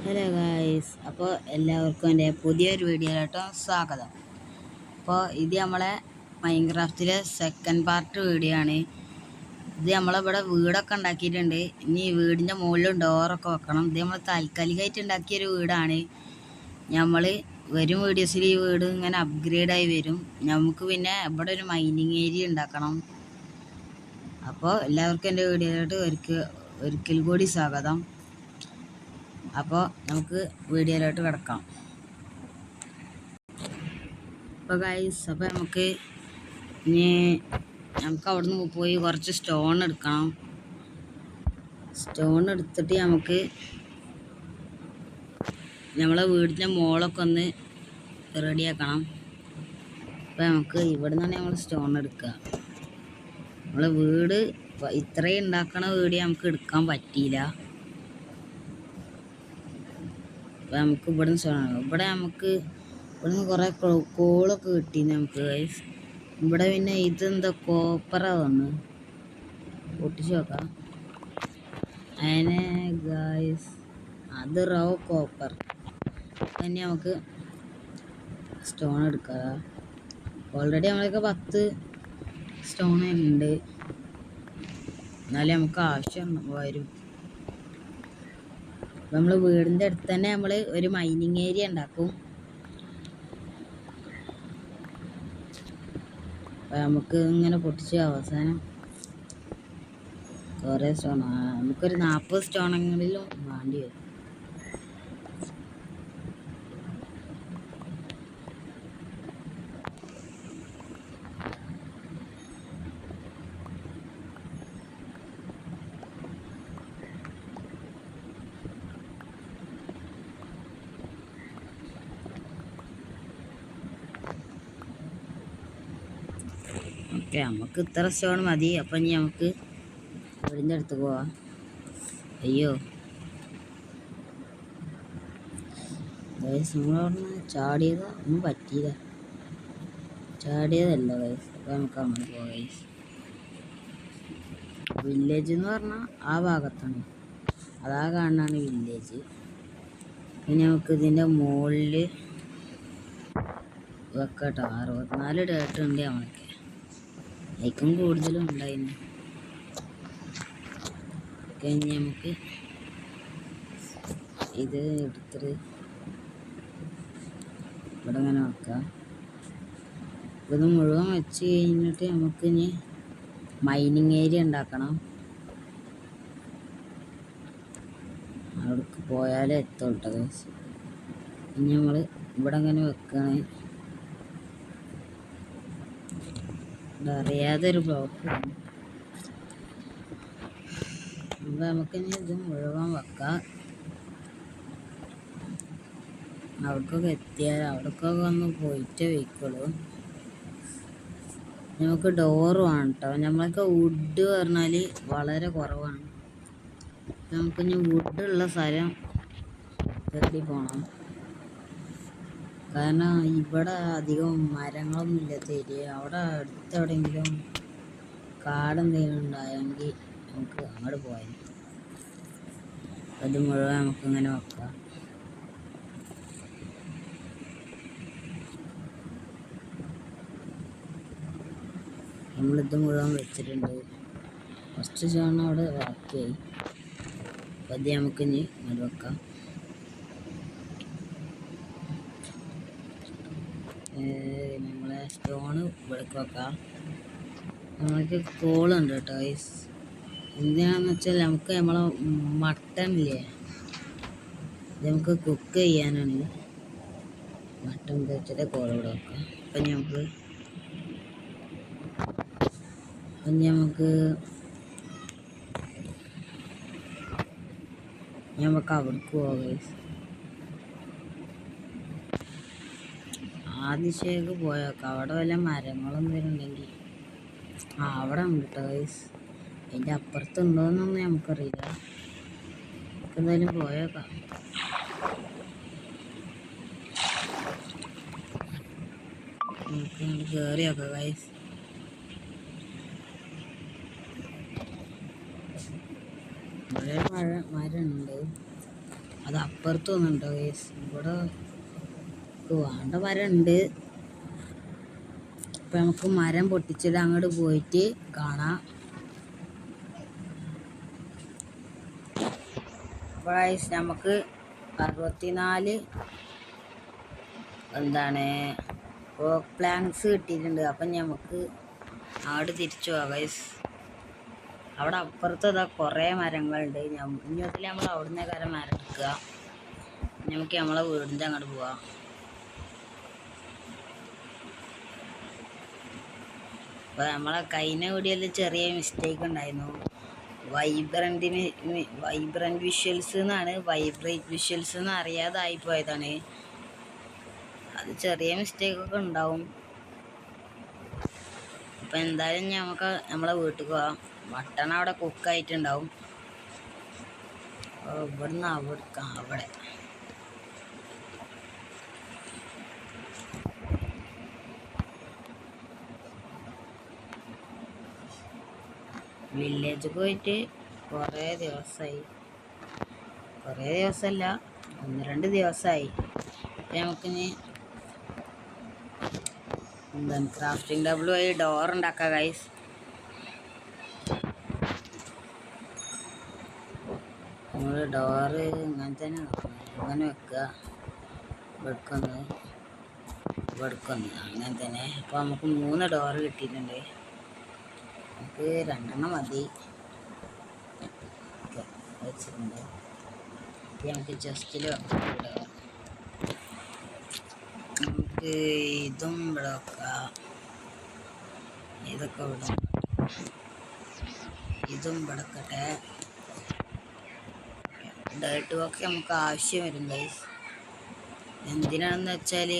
Hello guys, അപ്പോൾ എല്ലാവർക്കും എൻ്റെ പുതിയൊരു വീഡിയോയിലോട്ട് സ്വാഗതം. അപ്പോൾ ഇത് നമ്മളെ മൈൻക്രാഫ്റ്റിലെ സെക്കൻഡ് പാർട്ട് വീഡിയോ ആണ്. ഇത് നമ്മളിവിടെ വീടൊക്കെ ഉണ്ടാക്കിയിട്ടുണ്ട്. ഇനി വീടിൻ്റെ മുകളിലും ഡോറൊക്കെ വെക്കണം. ഇത് നമ്മൾ താൽക്കാലികമായിട്ട് ഉണ്ടാക്കിയൊരു വീടാണ്. നമ്മൾ വരും വീഡിയോസിൽ ഈ വീട് ഇങ്ങനെ അപ്ഗ്രേഡായി വരും. നമുക്ക് പിന്നെ ഇവിടെ ഒരു മൈനിങ് ഏരിയ ഉണ്ടാക്കണം. അപ്പോൾ എല്ലാവർക്കും എൻ്റെ വീഡിയോയിലോട്ട് ഒരിക്കൽ കൂടി സ്വാഗതം. അപ്പോൾ നമുക്ക് വീഡിയോയിലോട്ട് കിടക്കാം. അപ്പോൾ ഗൈസ്, അപ്പോൾ നമുക്ക് അവിടെ നിന്ന് പോയി കുറച്ച് സ്റ്റോൺ എടുക്കണം. സ്റ്റോൺ എടുത്തിട്ട് നമുക്ക് നമ്മളെ വീടിൻ്റെ മോളൊക്കെ ഒന്ന് റെഡിയാക്കണം. അപ്പോൾ നമുക്ക് ഇവിടെ നിന്നാണ് നമ്മൾ സ്റ്റോൺ എടുക്കുക. നമ്മളെ വീട് ഇത്രയും ഉണ്ടാക്കണ വീട് നമുക്ക് എടുക്കാൻ പറ്റിയില്ല. അപ്പോൾ നമുക്ക് ഇവിടുന്ന് സ്റ്റോൺ നമുക്ക് ഇവിടുന്ന് കുറേ കോളൊക്കെ കിട്ടി നമുക്ക് ഗൈസ്. ഇവിടെ പിന്നെ ഇതെന്താ കോപ്പറാ വന്ന് പൊട്ടിച്ച് നോക്കാം. അതിനെ ഗൈസ് അത് റോ കോപ്പർ തന്നെ നമുക്ക് സ്റ്റോൺ എടുക്കാം. ഓൾറെഡി നമ്മളൊക്കെ 10 സ്റ്റോൺ ഉണ്ട്, എന്നാലും നമുക്ക് ആവശ്യം വരും. നമ്മൾ വീടിൻ്റെ അടുത്ത് തന്നെ നമ്മൾ ഒരു മൈനിങ് ഏരിയ ഉണ്ടാക്കും. നമുക്ക് ഇങ്ങനെ പൊട്ടിച്ച് അവസാനം കുറേ സ്റ്റോൺ നമുക്കൊരു 40 സ്റ്റോണെങ്കിലും വേണ്ടി വരും. ഓക്കെ, നമുക്ക് ഇത്ര സ്റ്റോൺ മതി. അപ്പം ഇനി നമുക്ക് വീടിൻ്റെ അടുത്ത് പോവാം. അയ്യോ ഗൈസ്, നമ്മളവിടുന്ന് ചാടിയതോ ഒന്നും പറ്റിയില്ല. ചാടിയതല്ല ഗൈസ്. അപ്പം നമുക്ക് അങ്ങോട്ട് പോവാം ഗൈസ്. വില്ലേജ് എന്ന് പറഞ്ഞാൽ ആ ഭാഗത്താണ്, അതാ കാണാനാണ് വില്ലേജ്. പിന്നെ നമുക്ക് ഇതിൻ്റെ മുകളിൽ വെക്കട്ടോ. 64 ഡേറ്റ് ഉണ്ട് നമ്മൾക്ക്, അതിക്കും കൂടുതലും ഉണ്ടായിരുന്നു. കഴിഞ്ഞ് നമുക്ക് ഇത് എടുത്തിട്ട് ഇവിടെ ഇങ്ങനെ വെക്കാം. ഇത് മുഴുവൻ വെച്ച് കഴിഞ്ഞിട്ട് നമുക്ക് ഇനി മൈനിങ് ഏരിയ ഉണ്ടാക്കണം. അവിടേക്ക് പോയാലേ എത്തോട്ടോ ഗൈസ്. ഇനി നമ്മൾ ഇവിടെ ഇങ്ങനെ വെക്കണേ. അറിയാതെ ഒരു ബ്ലോക്ക്. അപ്പോൾ നമുക്കിനി ഇത് മുഴുവൻ വെക്കാം. അവിടേക്കൊക്കെ എത്തിയാൽ അവിടേക്കൊക്കെ ഒന്ന് പോയിട്ട് വയ്ക്കുള്ളൂ. നമുക്ക് ഡോറ് വേണം കേട്ടോ. നമ്മളൊക്കെ വുഡ് പറഞ്ഞാൽ വളരെ കുറവാണ്. നമുക്കിനി വുഡുള്ള സ്ഥലം തേടി പോകണം. കാരണം ഇവിടെ അധികം മരങ്ങളൊന്നും ഇല്ലാത്ത ഏരിയ. അവിടെ അടുത്തെവിടെയെങ്കിലും കാടെന്തെങ്കിലും ഉണ്ടായെങ്കിൽ നമുക്ക് അങ്ങോട്ട് പോയാൽ അത് മുഴുവൻ നമുക്കിങ്ങനെ വെക്കാം. നമ്മളിത് മുഴുവൻ വെച്ചിട്ടുണ്ട്. ഫസ്റ്റ് സ്റ്റോൺ അവിടെ ബാക്കിയായി. അപ്പം അത് നമുക്കിനി അങ്ങോട്ട് വെക്കാം. നമ്മളെ സ്റ്റോണ് ഇവിടേക്ക് വെക്കാം. നമ്മൾക്ക് കോളുണ്ട് കേട്ടോ ഗൈസ്. എന്തിനാണെന്ന് വെച്ചാൽ നമുക്ക് നമ്മളെ മട്ടൺ ഇല്ലേ, ഇത് നമുക്ക് കുക്ക് ചെയ്യാനാണ്. മട്ടൺ വെച്ചിട്ട് കോൾ ഇവിടെ വെക്കാം. അപ്പം നമുക്ക് അവിടേക്ക് പോവാം ഗൈസ്. ആദിശേക്ക് പോയേക്കാം. അവിടെ വല്ല മരങ്ങളും വരുന്നുണ്ടെങ്കിൽ അവിടെ ഉണ്ട് കേട്ടോ ഗൈസ്. അതിൻ്റെ അപ്പുറത്തുണ്ടോയെന്നൊന്നും നമുക്കറിയില്ല. നമുക്ക് എന്തായാലും പോയേക്കാം. നമുക്ക് കയറി നോക്കാം ഗൈസ്. വളരെ മരമുണ്ട്. അത് അപ്പുറത്തൊന്നുണ്ടോ ഗൈസ്? ഇവിടെ വേണ്ട മരം ഉണ്ട്. അപ്പം നമുക്ക് മരം പൊട്ടിച്ചിട്ട് അങ്ങോട്ട് പോയിട്ട് കാണാം. അപ്പോൾ ഗൈസ് നമുക്ക് 64 പ്ലാങ്ക്സ് കിട്ടിയിട്ടുണ്ട്. അപ്പം നമുക്ക് അങ്ങോട്ട് തിരിച്ചു പോകാം ഗൈസ്. അവിടെ അപ്പുറത്ത് ഇതാ കുറേ മരങ്ങളുണ്ട്. ഇഞ്ഞൊത്തില്ല നമ്മൾ അവിടെ നിന്നേക്കാരം മരം എടുക്കുക. നമുക്ക് നമ്മളെ വീടിൻ്റെ അങ്ങോട്ട് പോവാം. അപ്പോൾ നമ്മളെ കഴിഞ്ഞ വീഡിയോയിൽ ചെറിയ മിസ്റ്റേക്ക് ഉണ്ടായിരുന്നു. വൈബ്രൻറ്റ് വിഷ്വൽസ് എന്നാണ്, വൈബ്രേറ്റ് വിഷ്വൽസ് എന്ന് അറിയാതായി പോയതാണ്. അത് ചെറിയ മിസ്റ്റേക്കൊക്കെ ഉണ്ടാവും. അപ്പം എന്തായാലും നമുക്ക് നമ്മളെ വീട്ടിൽ പോവാം. മട്ടൺ അവിടെ കുക്കായിട്ടുണ്ടാവും. ഇവിടുന്ന് അവിടെ വില്ലേജ് പോയിട്ട് കുറേ ദിവസമല്ല 1-2 ദിവസമായി. അപ്പം നമുക്കിനി ക്രാഫ്റ്റിംഗ് ടേബിൾ വഴി ഡോർ ഉണ്ടാക്കാം ഗൈസ്. നമ്മൾ ഡോറ് ഇങ്ങനെ തന്നെ ഇങ്ങനെ വെക്കുക. വെടുക്കൊന്ന് അങ്ങനെ തന്നെ. അപ്പോൾ നമുക്ക് 3 ഡോറ് കിട്ടിയിട്ടുണ്ട്. നമുക്ക് 2 മതി വെച്ചിട്ടുണ്ട്. നമുക്ക് ജസ്റ്റിൽ വെക്കാം. നമുക്ക് ഇതും ഇവിടെ വെക്കാം. ഇതൊക്കെ ഇവിടെ ഇതും ഇവിടെക്കട്ടെ. ഡേർട്ട് ബോക്സ് നമുക്ക് ആവശ്യം വരും ഗൈസ്. എന്തിനാണെന്ന് വെച്ചാൽ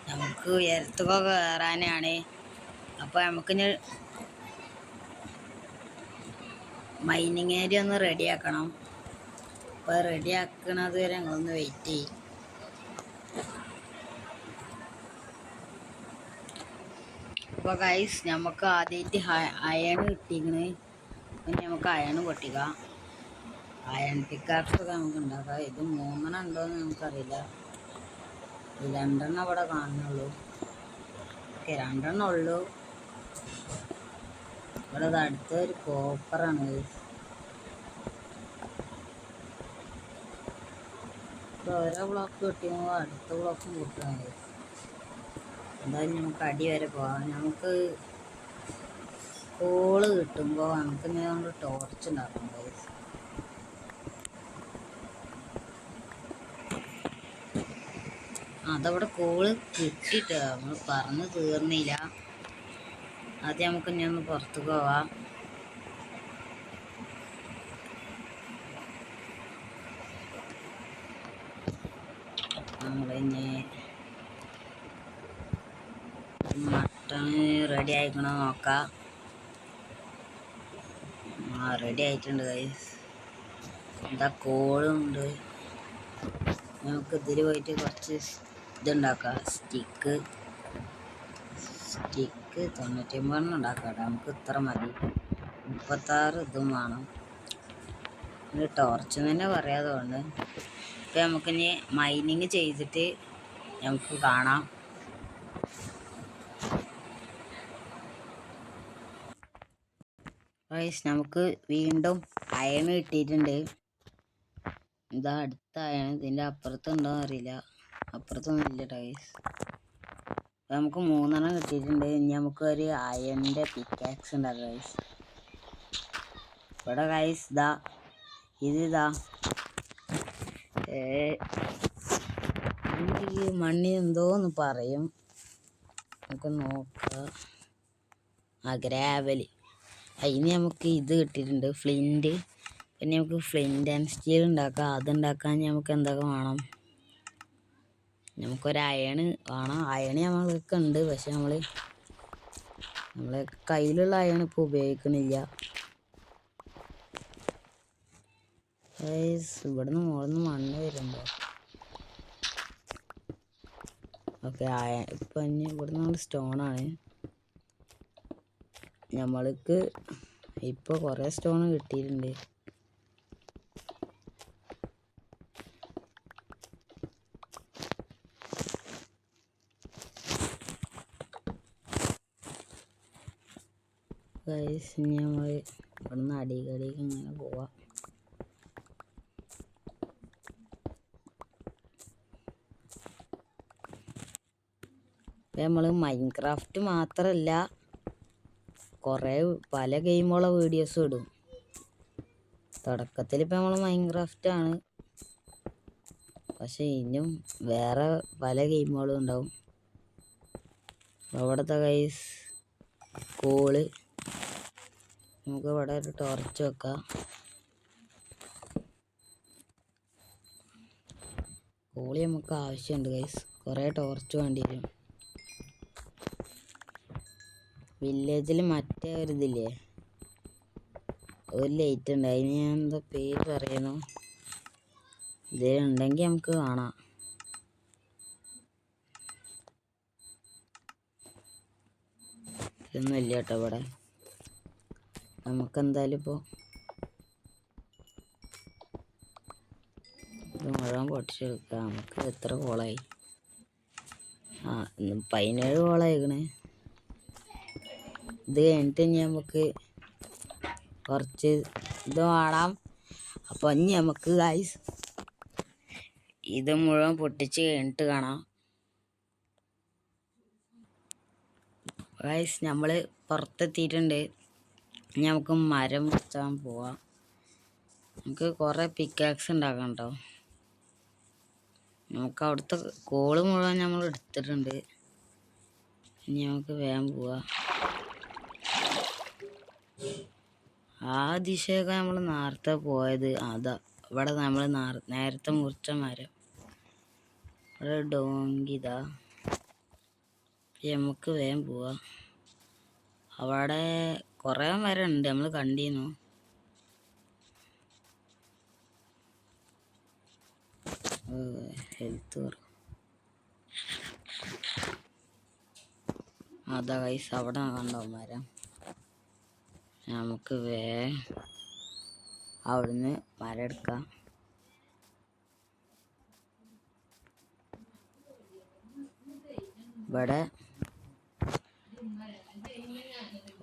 നമുക്ക് ഉയരത്തൊക്കെ കയറാനാണ്. അപ്പോൾ നമുക്കിനി മൈനിങ് ഏരിയ ഒന്ന് റെഡിയാക്കണം. അപ്പോൾ റെഡിയാക്കണത് വരെ ഞങ്ങളൊന്ന് വെയിറ്റ് ചെയ്യും. അപ്പോൾ ഗൈസ് നമുക്ക് ആദ്യമായിട്ട് അയൺ കിട്ടിക്കണ്. പിന്നെ നമുക്ക് അയൺ പൊട്ടിക്കാം. അയൺ പിക്കാക്സൊക്കെ നമുക്ക് ഉണ്ടാക്കാം. ഇത് 3 ഉണ്ടോയെന്ന് നമുക്കറിയില്ല. 2 അവിടെ കാണുന്നുള്ളൂ. ഓക്കെ 2 ഉള്ളൂ. ഇവിടെ അടുത്തൊരു കോപ്പറാണ്. ഓരോ ബ്ലോക്ക് കിട്ടിയുമ്പോൾ അടുത്ത ബ്ലോക്കും കിട്ടുകയാണ്. എന്തായാലും നമുക്ക് അടി വരെ പോകാം. നമുക്ക് കോള് കിട്ടുമ്പോൾ നമുക്ക് നമ്മൾ ടോർച്ച് ഉണ്ടാക്കണം ഗൈസ്. അതവിടെ കോള് കിട്ടിയിട്ട് നമ്മൾ പറഞ്ഞു തീർന്നില്ല. ആദ്യം നമുക്ക് ഇനി ഒന്ന് പുറത്ത് പോവാം. നമ്മളിനി മട്ടൺ റെഡി ആയിക്കണോ നോക്കാം. റെഡി ആയിട്ടുണ്ട് ഗൈസ്. എന്താ കോളുണ്ട്. നമുക്ക് ഇതിൽ പോയിട്ട് കുറച്ച് ഇതുണ്ടാക്കാം. സ്റ്റിക്ക് 99 ഉണ്ടാക്കാം. നമുക്ക് ഇത്ര മതി. 36 ഇതും വേണം. ഇത് ടോർച്ച് തന്നെ പറയാതുകൊണ്ട്. ഇപ്പം നമുക്കിനി മൈനിങ് ചെയ്തിട്ട് നമുക്ക് കാണാം. ഗൈസ് നമുക്ക് വീണ്ടും അയൺ കിട്ടിയിട്ടുണ്ട്. ഇതാ അടുത്ത അയൺ. ഇതിൻ്റെ അപ്പുറത്തുണ്ടോ അറിയില്ല. അപ്പുറത്തൊന്നും ഇല്ല ഗൈസ്. നമുക്ക് 3 കിട്ടിയിട്ടുണ്ട്. ഇനി നമുക്ക് ഒരു അയണിൻ്റെ പിക്കാക്സ് ഉണ്ടാക്കാം ഗൈസ്. ഇവിടെ ഗൈസ് ഇതാ ഈ മണ്ണി എന്തോന്ന് പറയും. നമുക്ക് നോക്കാം. ഗ്രാവല്. അതിന് നമുക്ക് ഇത് കിട്ടിയിട്ടുണ്ട്, ഫ്ലിൻറ്റ്. പിന്നെ നമുക്ക് ഫ്ലിൻറ്റ് ആൻഡ് സ്റ്റീൽ ഉണ്ടാക്കാം. അതുണ്ടാക്കാൻ നമുക്ക് എന്തൊക്കെ വേണം? നമുക്കൊരു അയണ് വേണം. അയണ് നമ്മൾക്ക് ഉണ്ട്, പക്ഷെ നമ്മളെ കയ്യിലുള്ള അയൺ ഇപ്പോൾ ഉപയോഗിക്കണില്ല. ഇവിടുന്ന് മുകളിൽ മണ്ണ് വരുന്നുണ്ടോ? ഓക്കെ ഇപ്പം ഇനി ഇവിടുന്ന് നമ്മൾ സ്റ്റോണാണ്. നമ്മൾക്ക് ഇപ്പോൾ കുറേ സ്റ്റോൺ കിട്ടിയിട്ടുണ്ട്. ഗൈസ് ഇനി നമ്മൾ ഇവിടുന്ന് അടിക്കടിക്ക് ഇങ്ങനെ പോവാം. നമ്മൾ മൈൻക്രാഫ്റ്റ് മാത്രമല്ല കുറേ പല ഗെയിമുകളെ വീഡിയോസും ഇടും. തുടക്കത്തിൽ ഇപ്പം നമ്മൾ മൈൻക്രാഫ്റ്റാണ്, പക്ഷെ ഇനിയും വേറെ പല ഗെയിമുകളും ഉണ്ടാവും. അവിടുത്തെ ഗൈസ് കോള് നമുക്ക് ഇവിടെ ഒരു ടോർച്ച് വെക്കാം. കോളി നമുക്ക് ആവശ്യമുണ്ട് ഗൈസ്, കുറേ ടോർച്ച് വേണ്ടി വരും. വില്ലേജിൽ മറ്റേ ഒരു ഇതില്ലേ, ഒരു ലൈറ്റ് ഉണ്ട്, അതിന് ഞാൻ എന്താ പേര് പറയണു, ഇതിലുണ്ടെങ്കിൽ നമുക്ക് കാണാം. ഇതൊന്നും ഇല്ല കേട്ടോ ഇവിടെ. നമുക്കെന്തായാലും ഇപ്പോൾ ഇത് മുഴുവൻ പൊട്ടിച്ചെടുക്കാം. നമുക്ക് എത്ര കോളായി? 17 കോളായിക്കണേ. ഇത് കഴിഞ്ഞിട്ട് ഇനി നമുക്ക് കുറച്ച് ഇത് വേണം. അപ്പോൾ ഇനി നമുക്ക് ഗൈസ് ഇത് മുഴുവൻ പൊട്ടിച്ച് കഴിഞ്ഞിട്ട് കാണാം. ഗൈസ് നമ്മൾ പുറത്തെത്തിയിട്ടുണ്ട്. ഇനി നമുക്ക് മരം വെച്ചാൻ പോവാം. നമുക്ക് കുറേ പിക്കാക്സ് ഉണ്ടാക്കാം കേട്ടോ. നമുക്ക് അവിടുത്തെ കോള് മുഴുവൻ നമ്മൾ എടുത്തിട്ടുണ്ട്. ഇനി നമുക്ക് വേഗം പോവാം. ആ ദിശയൊക്കെ നമ്മൾ നേരത്തെ പോയത് അതാ. ഇവിടെ നമ്മൾ നേരത്തെ മുറിച്ച മരം ഇവിടെ ഡോങ്കിതാ. നമുക്ക് വേഗം പോവാം. അവിടെ കുറേ മരം ഉണ്ട്, നമ്മൾ കണ്ടിരുന്നു. ഹെൽത്ത് അതാ ഗൈസ്, അവിടെ കണ്ടോ മരം. നമുക്ക് അവിടുന്ന് മരം എടുക്കാം. ഇവിടെ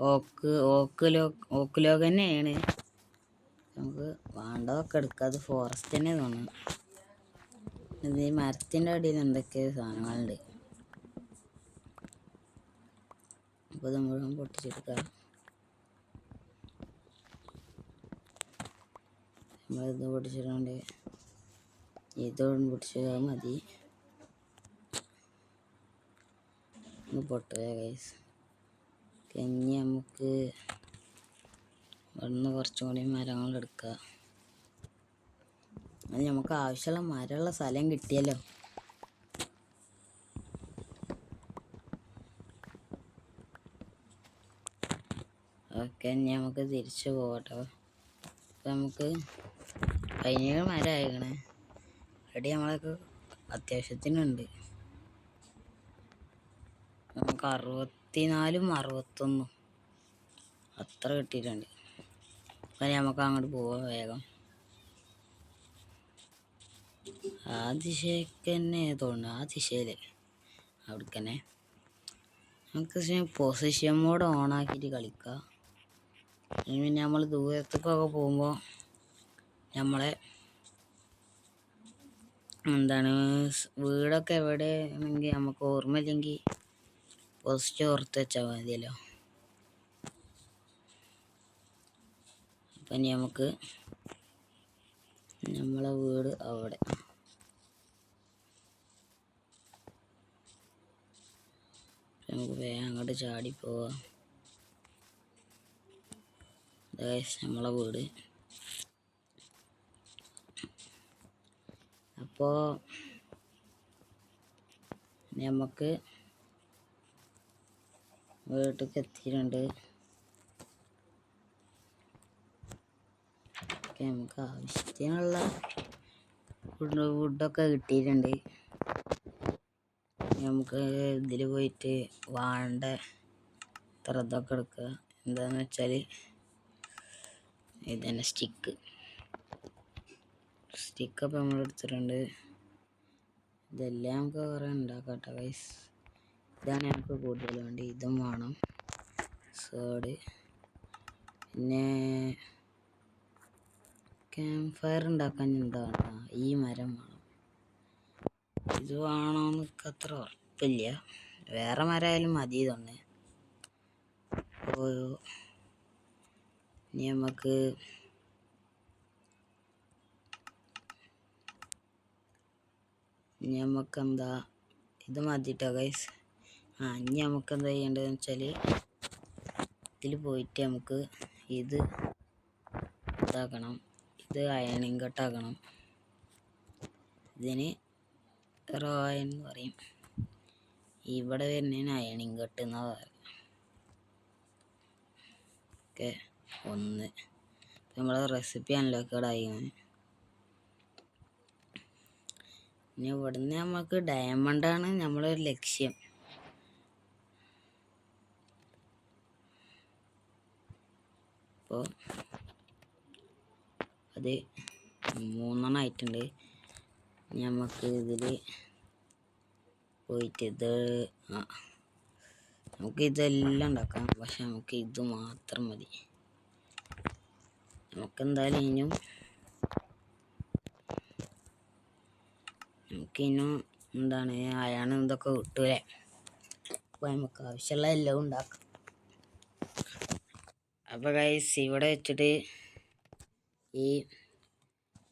ഓക്ക് ലോഗ് തന്നെയാണ്. നമുക്ക് വേണ്ടതൊക്കെ എടുക്കാം. അത് ഫോറസ്റ്റ് തന്നെ തോന്നുന്നു. ഇത് ഈ മരത്തിൻ്റെ അടിയിൽ എന്തൊക്കെ സാധനങ്ങളുണ്ട്. അപ്പോൾ ഇത് മുഴുവൻ പൊട്ടിച്ചെടുക്കാം. നമ്മളിത് പൊട്ടിച്ചിട്ടുണ്ട്. ഇതോടും പൊട്ടിച്ചാൽ മതി. ഒന്ന് പൊട്ടുക ഗൈസ്. ഇനി നമുക്ക് ഇവിടുന്ന് കുറച്ചും കൂടി മരങ്ങൾ എടുക്കുക. അത് നമുക്ക് ആവശ്യമുള്ള മരമുള്ള സ്ഥലം കിട്ടിയല്ലോ. ഓക്കെ, ഇനി നമുക്ക് തിരിച്ചു പോകട്ടോ. അപ്പം നമുക്ക് 17 മരം ആയിക്കണേ. റെഡി നമ്മളൊക്കെ അത്യാവശ്യത്തിനുണ്ട്. നമുക്ക് 64ഉം 61 അത്ര കിട്ടിയിട്ടുണ്ട്. അപ്പം നമുക്ക് അങ്ങോട്ട് പോവാം വേഗം. ആ ദിശയ്ക്ക് തന്നെ തോന്നുന്നു, ആ ദിശയിൽ അവിടേക്ക് തന്നെ. നമുക്ക് പൊസിഷൻ മോഡ് ഓണാക്കിയിട്ട് കളിക്കാം. പിന്നെ നമ്മൾ ദൂരത്തേക്കൊക്കെ പോകുമ്പോൾ നമ്മളെ വീടൊക്കെ എവിടെ ആണെങ്കിൽ നമുക്ക് ഓർമ്മയില്ലെങ്കിൽ പോസ്റ്റ് ഓർത്ത് വെച്ചാൽ മതിയല്ലോ. അപ്പം ഇനി നമുക്ക് നമ്മളെ വീട് അവിടെ. നമുക്ക് വേഗം അങ്ങോട്ട് ചാടിപ്പോവാം. നമ്മളെ വീട്. അപ്പോൾ നമുക്ക് വീട്ടിലേക്ക് എത്തിയിട്ടുണ്ട്. നമുക്ക് ആവശ്യത്തിനുള്ള ഫുഡൊക്കെ കിട്ടിയിട്ടുണ്ട്. നമുക്ക് ഇതിൽ പോയിട്ട് വേണ്ട ഇത്ര ഇതൊക്കെ എടുക്കുക. എന്താന്ന് വെച്ചാൽ ഇതന്നെ സ്റ്റിക്കൊക്കെ നമ്മൾ എടുത്തിട്ടുണ്ട്. ഇതെല്ലാം നമുക്ക് കുറേ ഉണ്ടാക്കാം കേട്ടോ ഗൈസ്. ഇതാണ് ഞങ്ങൾക്ക് കൂടുതൽ വേണ്ടി. ഇതും വേണം. സോഡ് പിന്നെ ക്യാമ്പ് ഫയർ ഉണ്ടാക്കാൻ എന്താണ് ഈ മരം വേണം. ഇത് വേണമെന്ന് അത്ര ഉറപ്പില്ല, വേറെ മരമായാലും മതി തന്നെ. അപ്പോൾ ഇനി നമുക്കെന്താ ഇത് മതിട്ടോ ഗൈസ്. ഇനി നമുക്ക് എന്താ ചെയ്യേണ്ടതെന്ന് വെച്ചാൽ ഇതിൽ പോയിട്ട് നമുക്ക് ഇത് ഇതാക്കണം. ഇത് അയണിങ് കട്ടാക്കണം. ഇതിന് റോയൻ എന്ന് പറയും, ഇവിടെ വരുന്നതിന് അയണിങ് കട്ട് എന്നാ പറയുക. ഓക്കെ, ഒന്ന് നമ്മളെ റെസിപ്പി അൺലോക്കഡായി. ഇനി ഇവിടുന്ന് നമുക്ക് ഡയമണ്ടാണ് നമ്മളൊരു ലക്ഷ്യം. അപ്പോൾ അത് 3 ആയിട്ടുണ്ട്. നമുക്ക് ഇതിൽ പോയിട്ട് നമുക്ക് ഇതെല്ലാം ഉണ്ടാക്കാം, പക്ഷെ നമുക്ക് ഇത് മാത്രം മതി. നമുക്കെന്തായാലും നമുക്കിനും എന്താണ് അയാണ് ഇതൊക്കെ കിട്ടൂലേ. അപ്പോൾ നമുക്ക് ആവശ്യമുള്ള എല്ലാം ഉണ്ടാക്കാം. അപ്പോൾ ഗൈസ് ഇവിടെ വെച്ചിട്ട് ഈ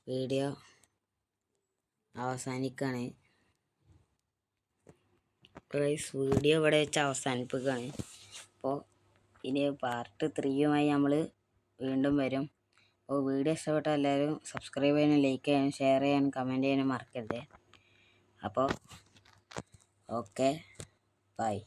വീഡിയോ അവസാനിക്കുകയാണ്. ഗൈസ് വീഡിയോ ഇവിടെ വെച്ച് അവസാനിപ്പിക്കുകയാണ്. അപ്പോൾ ഇനി പാർട്ട് 3യുമായി നമ്മൾ വീണ്ടും വരും. അപ്പോൾ വീഡിയോ ഇഷ്ടപ്പെട്ട എല്ലാവരും സബ്സ്ക്രൈബ് ചെയ്യാനും ലൈക്ക് ചെയ്യാനും ഷെയർ ചെയ്യാനും കമൻറ്റ് ചെയ്യാനും മറക്കരുത്. അപ്പോൾ ഓക്കെ, ബൈ.